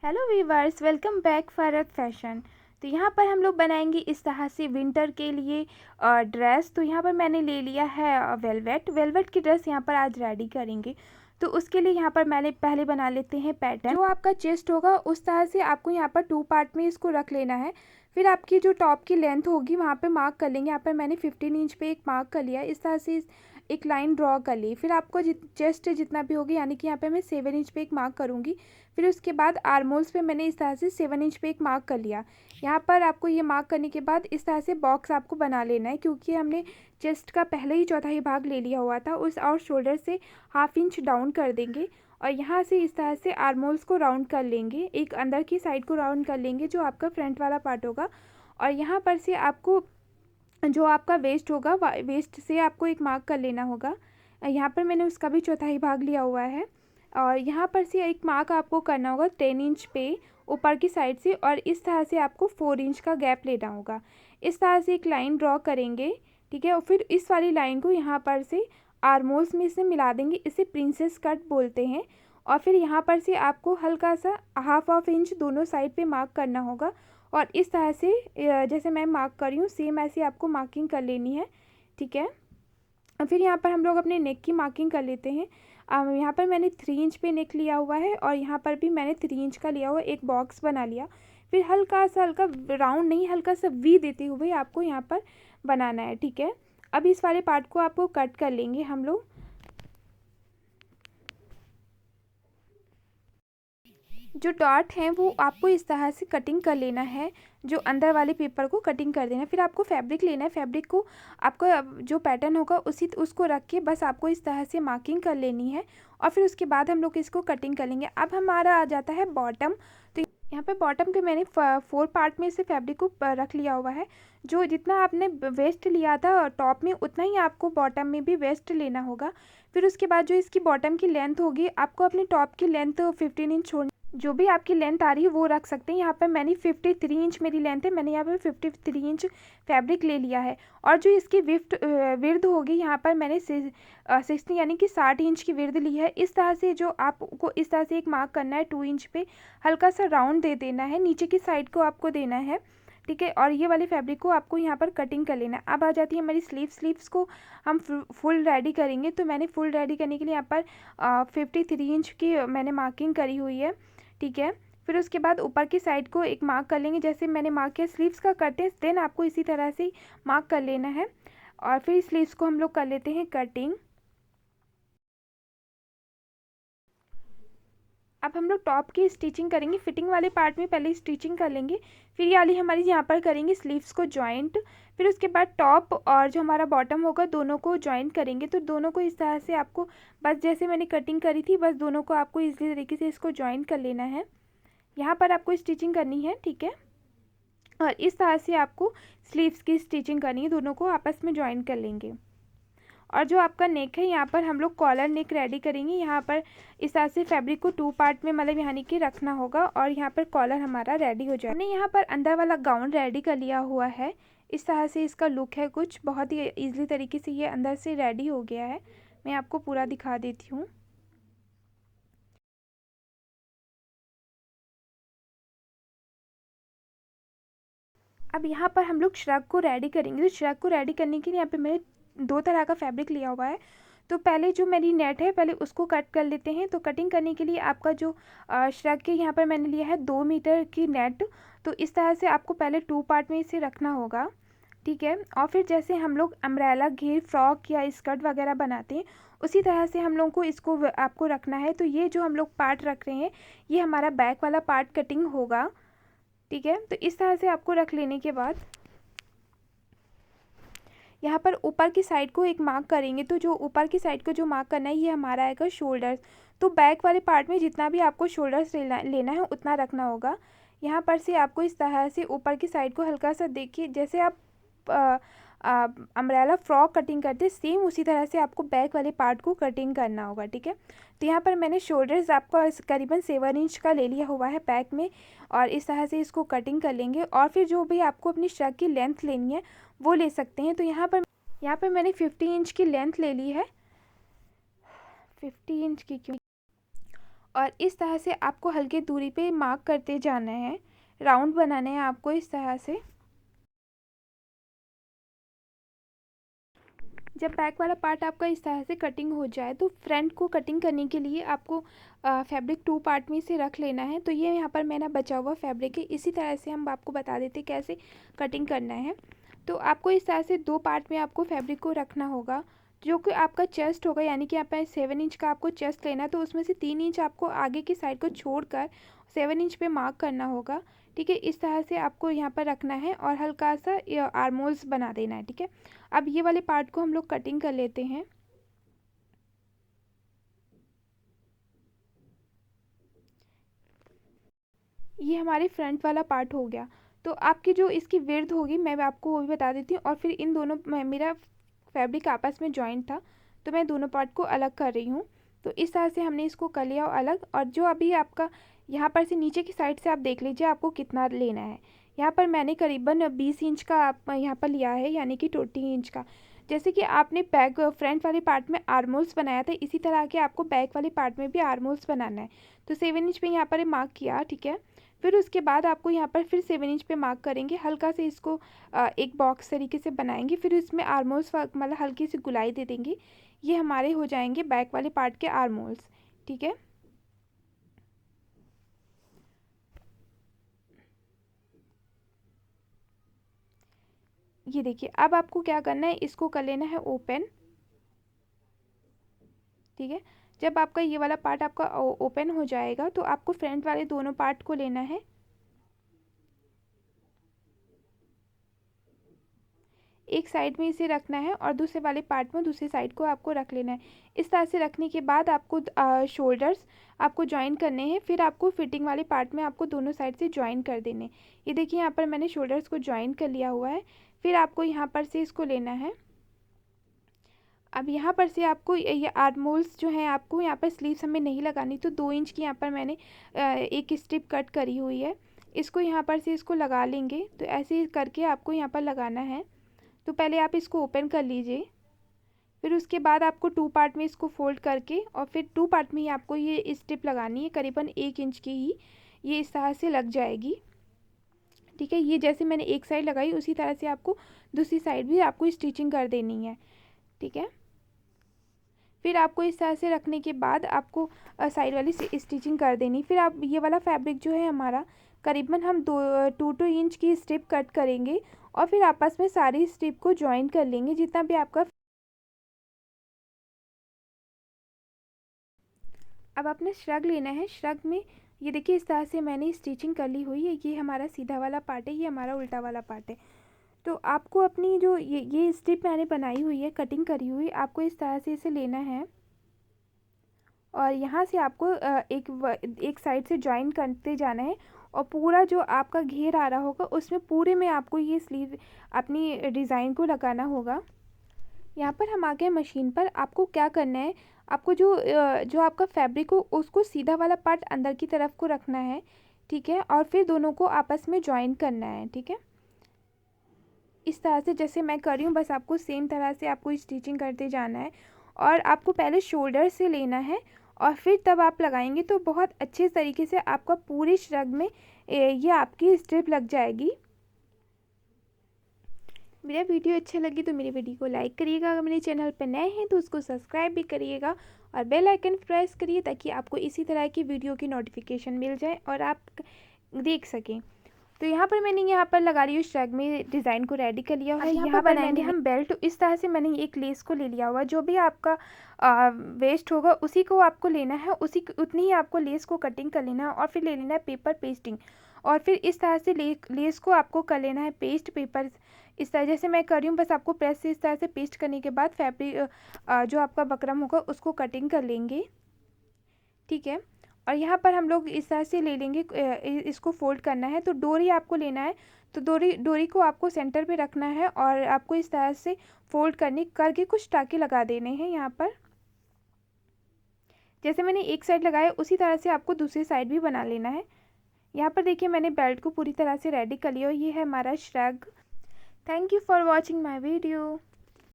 Hello viewers, welcome back forth fashion. तो यहाँ पर हम लोग बनाएंगे इस तरह से विंटर के लिए ड्रेस। तो यहाँ पर मैंने ले लिया है वेलवेट की ड्रेस यहाँ पर आज रेडी करेंगे। तो उसके लिए यहाँ पर मैंने पहले बना लेते हैं पैटर्न। जो आपका चेस्ट होगा उस तरह से आपको यहाँ पर 2 पार्ट में इसको रख लेना है। फिर आपकी जो टॉप की लेंथ होगी वहाँ पे मार्क कर लेंगे। यहाँ पर मैंने 15 इंच पे एक मार्क कर लिया, इस तरह से एक लाइन ड्रॉ कर ली। फिर आपको चेस्ट जितना भी होगी, यानी कि यहाँ पे मैं 7 इंच पे एक मार्क करूँगी। फिर उसके बाद आर्मोल्स पे मैंने इस तरह से 7 इंच पे एक मार्क कर लिया। यहाँ पर आपको ये मार्क करने के बाद इस तरह से बॉक्स आपको बना लेना है, क्योंकि हमने चेस्ट का पहले ही चौथाई भाग ले लिया हुआ था। उस और शोल्डर से ½ इंच डाउन कर देंगे और यहाँ से इस तरह से आर्मोल्स को राउंड कर लेंगे, एक अंदर की साइड को राउंड कर लेंगे जो आपका फ्रंट वाला पार्ट होगा। और यहाँ पर से आपको जो आपका वेस्ट होगा, वेस्ट से आपको एक मार्क कर लेना होगा। यहाँ पर मैंने उसका भी चौथाई भाग लिया हुआ है। और यहाँ पर से एक मार्क आपको करना होगा 10 इंच पे ऊपर की साइड से, और इस तरह से आपको 4 इंच का गैप लेना होगा। इस तरह से एक लाइन ड्रॉ करेंगे, ठीक है। और फिर इस वाली लाइन को यहाँ पर से आर्मोल्स में से मिला देंगे, इसे प्रिंसेस कट बोलते हैं। और फिर यहाँ पर से आपको हल्का सा ½ इंच दोनों साइड पे मार्क करना होगा। और इस तरह से जैसे मैं मार्क कर रही हूँ सेम ऐसे आपको मार्किंग कर लेनी है, ठीक है। फिर यहाँ पर हम लोग अपने नेक की मार्किंग कर लेते हैं। यहाँ पर मैंने 3 इंच पे नेक लिया हुआ है और यहाँ पर भी मैंने 3 इंच का लिया हुआ एक बॉक्स बना लिया। फिर हल्का राउंड नहीं, हल्का सा वी देते हुए आपको यहाँ पर बनाना है, ठीक है। अब इस वाले पार्ट को आपको कट कर लेंगे हम लोग। जो डॉट हैं वो आपको इस तरह से कटिंग कर लेना है, जो अंदर वाले पेपर को कटिंग कर देना है। फिर आपको फैब्रिक लेना है, फैब्रिक को आपको जो पैटर्न होगा उसको रख के बस आपको इस तरह से मार्किंग कर लेनी है। और फिर उसके बाद हम लोग इसको कटिंग कर लेंगे। अब हमारा आ जाता है बॉटम। तो यहाँ पे बॉटम पे मैंने 4 पार्ट में से फैब्रिक को रख लिया हुआ है। जो जितना आपने वेस्ट लिया था टॉप में, उतना ही आपको बॉटम में भी वेस्ट लेना होगा। फिर उसके बाद जो इसकी बॉटम की लेंथ होगी, आपको अपने टॉप की लेंथ 15 इंच छोड़, जो भी आपकी लेंथ आ रही है वो रख सकते हैं। यहाँ पर मैंने 53 इंच मेरी लेंथ है, मैंने यहाँ पर 53 इंच फैब्रिक ले लिया है। और जो इसकी विर्द होगी, यहाँ पर मैंने 60 यानी कि 60 इंच की विर्द ली है। इस तरह से जो आपको इस तरह से एक मार्क करना है 2 इंच पे, हल्का सा राउंड दे देना है, नीचे की साइड को आपको देना है, ठीक है। और ये वाली फैब्रिक को आपको यहाँ पर कटिंग कर लेना है। अब आ जाती है हमारी स्लीव्स को हम फुल रेडी करेंगे। तो मैंने फुल रेडी करने के लिए यहाँ पर 53 इंच की मैंने मार्किंग करी हुई है, ठीक है। फिर उसके बाद ऊपर की साइड को एक मार्क कर लेंगे, जैसे मैंने मार्क किया स्लीव्स का करते हैं, देन आपको इसी तरह से मार्क कर लेना है। और फिर स्लीव्स को हम लोग कर लेते हैं कटिंग। अब हम लोग टॉप की स्टिचिंग करेंगे। फिटिंग वाले पार्ट में पहले स्टिचिंग कर लेंगे, फिर ये वाली हमारी यहाँ पर करेंगे स्लीव्स को जॉइंट। फिर उसके बाद टॉप और जो हमारा बॉटम होगा दोनों को जॉइंट करेंगे। तो दोनों को इस तरह से आपको बस जैसे मैंने कटिंग करी थी, बस दोनों को आपको इसी तरीके से इसको जॉइंट कर लेना है। यहाँ पर आपको स्टिचिंग करनी है, ठीक है। और इस तरह से आपको स्लीव्स की स्टिचिंग करनी है, दोनों को आपस में ज्वाइन कर लेंगे। और जो आपका नेक है, यहाँ पर हम लोग कॉलर नेक रेडी करेंगे। यहाँ पर इस तरह से फैब्रिक को 2 पार्ट में मतलब यानी कि रखना होगा, और यहाँ पर कॉलर हमारा रेडी हो जाए। हमने यहाँ पर अंदर वाला गाउन रेडी कर लिया हुआ है। इस तरह से इसका लुक है, कुछ बहुत ही ईजिली तरीके से ये अंदर से रेडी हो गया है। मैं आपको पूरा दिखा देती हूँ। अब यहाँ पर हम लोग श्रग को रेडी करेंगे। तो श्रग को रेडी करने के लिए यहाँ पे मैंने 2 तरह का फैब्रिक लिया हुआ है। तो पहले जो मेरी नेट है, पहले उसको कट कर लेते हैं। तो कटिंग करने के लिए आपका जो श्रग के यहाँ पर मैंने लिया है 2 मीटर की नेट। तो इस तरह से आपको पहले 2 पार्ट में इसे रखना होगा, ठीक है। और फिर जैसे हम लोग अम्ब्रेला घेर फ्रॉक या स्कर्ट वगैरह बनाते हैं, उसी तरह से हम लोग को इसको आपको रखना है। तो ये जो हम लोग पार्ट रख रहे हैं, ये हमारा बैक वाला पार्ट कटिंग होगा, ठीक है। तो इस तरह से आपको रख लेने के बाद यहाँ पर ऊपर की साइड को एक मार्क करेंगे। तो जो ऊपर की साइड को जो मार्क करना है, ये हमारा आएगा शोल्डर्स। तो बैक वाले पार्ट में जितना भी आपको शोल्डर्स लेना है उतना रखना होगा। यहाँ पर से आपको इस तरह से ऊपर की साइड को हल्का सा देखिए, जैसे आप अम्ब्रेला फ्रॉक कटिंग करते सेम उसी तरह से आपको बैक वाले पार्ट को कटिंग करना होगा, ठीक है। तो यहाँ पर मैंने शोल्डर्स आपका करीबन 7 इंच का ले लिया हुआ है बैक में, और इस तरह से इसको कटिंग कर लेंगे। और फिर जो भी आपको अपनी श्रग की लेंथ लेनी है वो ले सकते हैं। तो यहाँ पर मैंने 50 इंच की लेंथ ले ली है, 50 इंच की क्यों। और इस तरह से आपको हल्के दूरी पे मार्क करते जाना है, राउंड बनाने हैं आपको इस तरह से। जब बैक वाला पार्ट आपका इस तरह से कटिंग हो जाए तो फ्रंट को कटिंग करने के लिए आपको फैब्रिक 2 पार्ट में से रख लेना है। तो ये यहाँ पर मैंने बचा हुआ फैब्रिक है, इसी तरह से हम आपको बता देते कैसे कटिंग करना है। तो आपको इस तरह से 2 पार्ट में आपको फैब्रिक को रखना होगा। जो कि आपका चेस्ट होगा, यानी कि यहाँ पर 7 इंच का आपको चेस्ट लेना है, तो उसमें से 3 इंच आपको आगे की साइड को छोड़कर 7 इंच पे मार्क करना होगा। ठीक है, इस तरह से आपको यहाँ पर रखना है और हल्का सा आर्म होल्स बना देना है। ठीक है, अब ये वाले पार्ट को हम लोग कटिंग कर लेते हैं। ये हमारे फ्रंट वाला पार्ट हो गया। तो आपकी जो इसकी विड्थ होगी मैं आपको वो भी बता देती हूँ। और फिर इन दोनों मेरा फैब्रिक आपस में जॉइंट था, तो मैं दोनों पार्ट को अलग कर रही हूँ। तो इस तरह से हमने इसको कर लिया अलग। और जो अभी आपका यहाँ पर से नीचे की साइड से आप देख लीजिए आपको कितना लेना है। यहाँ पर मैंने करीबन 20 इंच का आप यहाँ पर लिया है, यानी कि 20 इंच का। जैसे कि आपने बैक फ्रंट वाले पार्ट में आर्मोल्स बनाया था, इसी तरह के आपको बैक वाले पार्ट में भी आर्मोल्स बनाना है। तो 7 इंच पे यहाँ पर मार्क किया। ठीक है, फिर उसके बाद आपको यहाँ पर फिर 7 इंच पे मार्क करेंगे, हल्का से इसको एक बॉक्स तरीके से बनाएंगे, फिर इसमें आर्मोल्स मतलब हल्की सी गुलाई दे देंगे। ये हमारे हो जाएंगे बैक वाले पार्ट के आर्मोल्स। ठीक है, ये देखिए अब आपको क्या करना है, इसको कर लेना है ओपन। ठीक है, जब आपका ये वाला पार्ट आपका ओपन हो जाएगा तो आपको फ्रंट वाले दोनों पार्ट को लेना है, एक साइड में इसे रखना है और दूसरे वाले पार्ट में दूसरी साइड को आपको रख लेना है। इस तरह से रखने के बाद आपको शोल्डर्स आपको ज्वाइन करने हैं, फिर आपको फिटिंग वाले पार्ट में आपको दोनों साइड से ज्वाइन कर देने। ये देखिए यहाँ पर मैंने शोल्डर्स को ज्वाइन कर लिया हुआ है। फिर आपको यहाँ पर से इसको लेना है। अब यहाँ पर से आपको ये आर्मोल्स जो हैं आपको यहाँ पर स्लीव्स हमें नहीं लगानी, तो 2 इंच की यहाँ पर मैंने एक स्ट्रिप कट करी हुई है, इसको यहाँ पर से इसको लगा लेंगे। तो ऐसे ही करके आपको यहाँ पर लगाना है। तो पहले आप इसको ओपन कर लीजिए, फिर उसके बाद आपको 2 पार्ट में इसको फोल्ड करके और फिर 2 पार्ट में ही आपको ये स्ट्रिप लगानी है, करीबन 1 इंच की ही ये इस तरह से लग जाएगी। ठीक है, ये जैसे मैंने एक साइड लगाई उसी तरह से आपको दूसरी साइड भी आपको स्टिचिंग कर देनी है। ठीक है, फिर आपको इस तरह से रखने के बाद आपको साइड वाली स्टिचिंग कर देनी। फिर आप ये वाला फैब्रिक जो है हमारा करीबन हम 2 इंच की स्ट्रिप कट करेंगे और फिर आपस में सारी स्ट्रिप को ज्वाइन कर लेंगे जितना भी आपका। अब आपने श्रग लेना है, श्रग में ये देखिए इस तरह से मैंने स्टिचिंग कर ली हुई है। ये हमारा सीधा वाला पार्ट है, ये हमारा उल्टा वाला पार्ट है। तो आपको अपनी जो ये स्ट्रिप मैंने बनाई हुई है, कटिंग करी हुई, आपको इस तरह से इसे लेना है और यहाँ से आपको एक साइड से ज्वाइन करते जाना है और पूरा जो आपका घेर आ रहा होगा उसमें पूरे में आपको ये स्लीव अपनी डिज़ाइन को लगाना होगा। यहाँ पर हम आ गए मशीन पर। आपको क्या करना है, आपको जो आपका फैब्रिक हो उसको सीधा वाला पार्ट अंदर की तरफ को रखना है। ठीक है, और फिर दोनों को आपस में ज्वाइन करना है। ठीक है, इस तरह से जैसे मैं कर रही हूँ बस आपको सेम तरह से आपको स्टिचिंग करते जाना है। और आपको पहले शोल्डर से लेना है और फिर तब आप लगाएंगे तो बहुत अच्छे तरीके से आपका पूरे श्रग में ये आपकी स्ट्रिप लग जाएगी। मेरा वीडियो अच्छा लगी तो मेरे वीडियो को लाइक करिएगा, अगर मेरे चैनल पर नए हैं तो उसको सब्सक्राइब भी करिएगा और बेल आइकन प्रेस करिए ताकि आपको इसी तरह की वीडियो की नोटिफिकेशन मिल जाए और आप देख सकें। तो यहाँ पर मैंने यहाँ पर लगा रही हूँ श्रग में डिज़ाइन को रेडी कर लिया हुआ है। यहाँ पर बनाएंगे हम बेल्ट। इस तरह से मैंने एक लेस को ले लिया हुआ, जो भी आपका वेस्ट होगा उसी को आपको लेना है, उतनी ही आपको लेस को कटिंग कर लेना है और फिर ले लेना है पेपर पेस्टिंग और फिर इस तरह से लेस को आपको कर लेना है पेस्ट पेपर। इस तरह जैसे मैं कर रही हूँ बस आपको प्रेस से इस तरह से पेस्ट करने के बाद फैब्रिक जो आपका बकरम होगा उसको कटिंग कर लेंगे। ठीक है, और यहाँ पर हम लोग इस तरह से ले लेंगे, इसको फोल्ड करना है। तो डोरी आपको लेना है, तो डोरी को आपको सेंटर पे रखना है और आपको इस तरह से फोल्ड करके कुछ टाके लगा देने हैं। यहाँ पर जैसे मैंने एक साइड लगाया उसी तरह से आपको दूसरी साइड भी बना लेना है। यहाँ पर देखिए मैंने बेल्ट को पूरी तरह से रेडी कर लिया और ये है हमारा shrug. Thank you for watching my video.